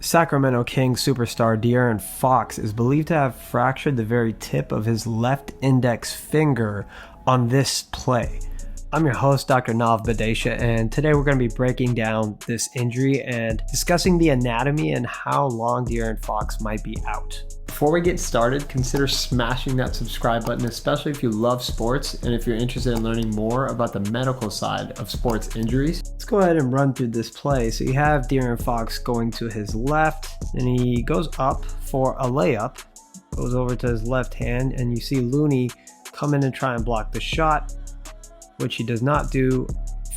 Sacramento Kings superstar De'Aaron Fox is believed to have fractured the very tip of his left index finger on this play. I'm your host, Dr. Nav Badesha, and today we're going to be breaking down this injury and discussing the anatomy and how long De'Aaron Fox might be out. Before we get started, consider smashing that subscribe button, especially if you love sports and if you're interested in learning more about the medical side of sports injuries. Let's go ahead and run through this play. So you have De'Aaron Fox going to his left, and he goes up for a layup, goes over to his left hand, and you see Looney come in and try and block the shot, which he does not do.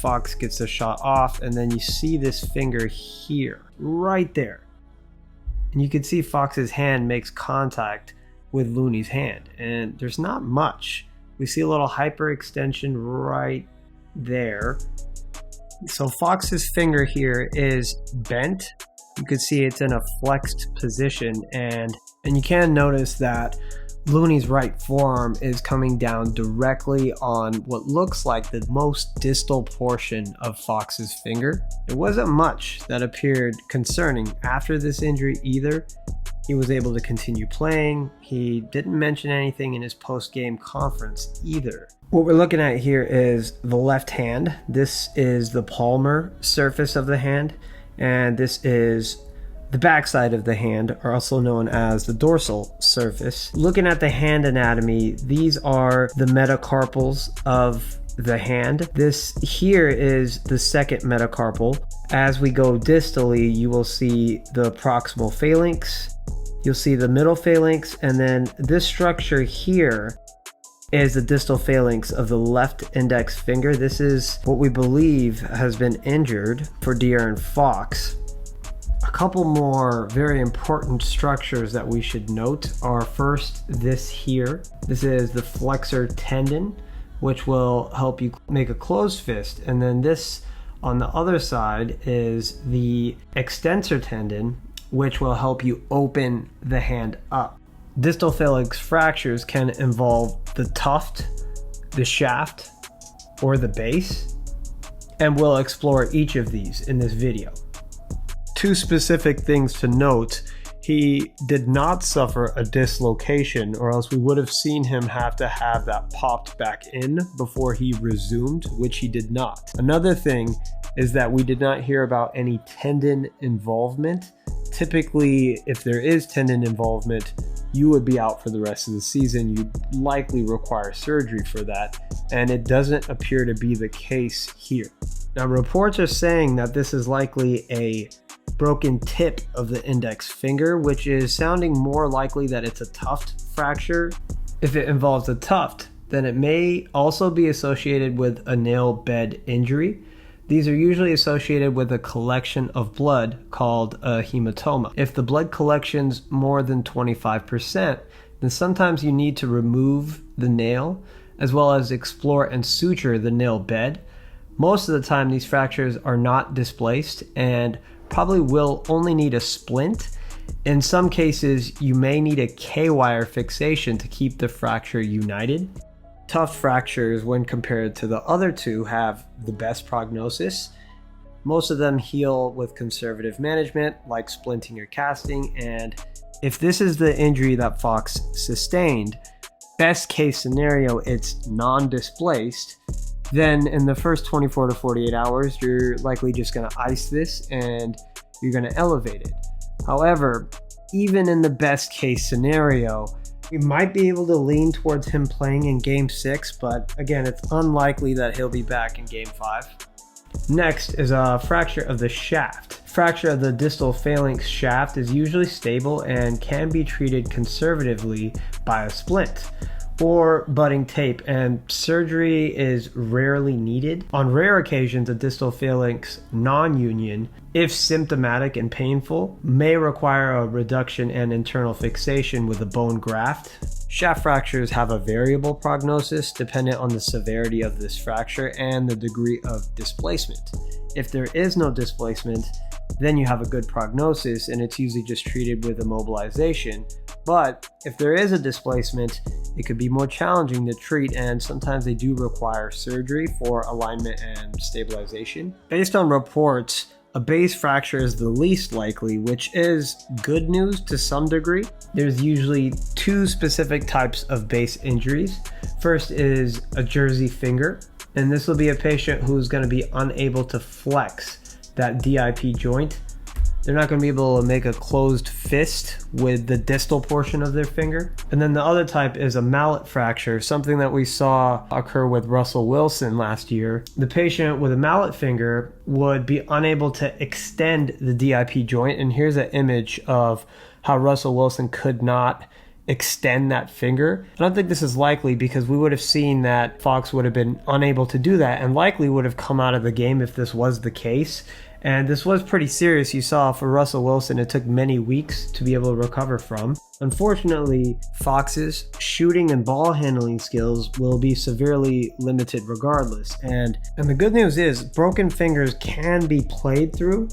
Fox gets the shot off, and then you see this finger here, right there. And you can see Fox's hand makes contact with Looney's hand, and there's not much. We see a little hyperextension right there. So Fox's finger here is bent. You can see it's in a flexed position, and you can notice that Looney's right forearm is coming down directly on what looks like the most distal portion of Fox's finger. It wasn't much that appeared concerning after this injury either. He was able to continue playing. He didn't mention anything in his post-game conference either. What we're looking at here is the left hand. This is the palmar surface of the hand, and this is the backside of the hand, are also known as the dorsal surface. Looking at the hand anatomy, these are the metacarpals of the hand. This here is the second metacarpal. As we go distally, you will see the proximal phalanx, you'll see the middle phalanx, and then this structure here is the distal phalanx of the left index finger. This is what we believe has been injured for De'Aaron Fox. A couple more very important structures that we should note are first this here. This is the flexor tendon, which will help you make a closed fist. And then this on the other side is the extensor tendon, which will help you open the hand up. Distal phalanx fractures can involve the tuft, the shaft, or the base, and we'll explore each of these in this video. Two specific things to note: he did not suffer a dislocation, or else we would have seen him have to have that popped back in before he resumed, which he did not. Another thing is that we did not hear about any tendon involvement. Typically, if there is tendon involvement, you would be out for the rest of the season. You'd likely require surgery for that, and it doesn't appear to be the case here. Now, reports are saying that this is likely a broken tip of the index finger, which is sounding more likely that it's a tuft fracture. If it involves a tuft, then it may also be associated with a nail bed injury. These are usually associated with a collection of blood called a hematoma. If the blood collection's more than 25%, then sometimes you need to remove the nail, as well as explore and suture the nail bed. Most of the time, these fractures are not displaced and probably will only need a splint. In some cases, you may need a K-wire fixation to keep the fracture united. Tuft fractures, when compared to the other two, have the best prognosis. Most of them heal with conservative management, like splinting or casting, and if this is the injury that Fox sustained, best case scenario, it's non-displaced. Then in the first 24 to 48 hours, you're likely just going to ice this and you're going to elevate it. However, even in the best case scenario, we might be able to lean towards him playing in Game 6, but again, it's unlikely that he'll be back in Game 5. Next is a fracture of the shaft. Fracture of the distal phalanx shaft is usually stable and can be treated conservatively by a splint or budding tape, and surgery is rarely needed. On rare occasions, a distal phalanx non-union, if symptomatic and painful, may require a reduction and internal fixation with a bone graft. Shaft fractures have a variable prognosis dependent on the severity of this fracture and the degree of displacement. If there is no displacement, then you have a good prognosis and it's usually just treated with immobilization. But if there is a displacement, it could be more challenging to treat, and sometimes they do require surgery for alignment and stabilization. Based on reports, A base fracture is the least likely, which is good news to some degree. There's usually two specific types of base injuries. First is a jersey finger, and this will be a patient who's going to be unable to flex that DIP joint. They're not going to be able to make a closed fist with the distal portion of their finger. And then the other type is a mallet fracture, something that we saw occur with Russell Wilson last year. The patient with a mallet finger would be unable to extend the DIP joint. And here's an image of how Russell Wilson could not extend that finger. I don't think this is likely because we would have seen that Fox would have been unable to do that and likely would have come out of the game if this was the case. And this was pretty serious. You saw for Russell Wilson, it took many weeks to be able to recover from. Unfortunately, Fox's shooting and ball handling skills will be severely limited regardless. And the good news is broken fingers can be played through.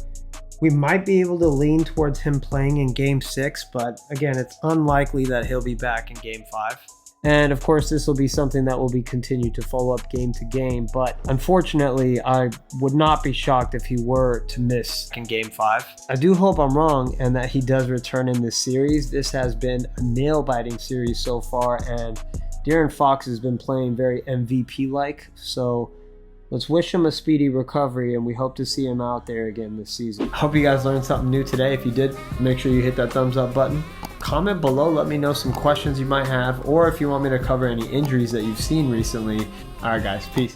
We might be able to lean towards him playing in Game 6, but again, it's unlikely that he'll be back in Game 5. And of course, this will be something that will be continued to follow up game to game. But unfortunately, I would not be shocked if he were to miss in Game 5. I do hope I'm wrong and that he does return in this series. This has been a nail-biting series so far, and De'Aaron Fox has been playing very MVP-like. So let's wish him a speedy recovery, and we hope to see him out there again this season. Hope you guys learned something new today. If you did, make sure you hit that thumbs up button. Comment below, let me know some questions you might have, or if you want me to cover any injuries that you've seen recently. All right, guys, peace.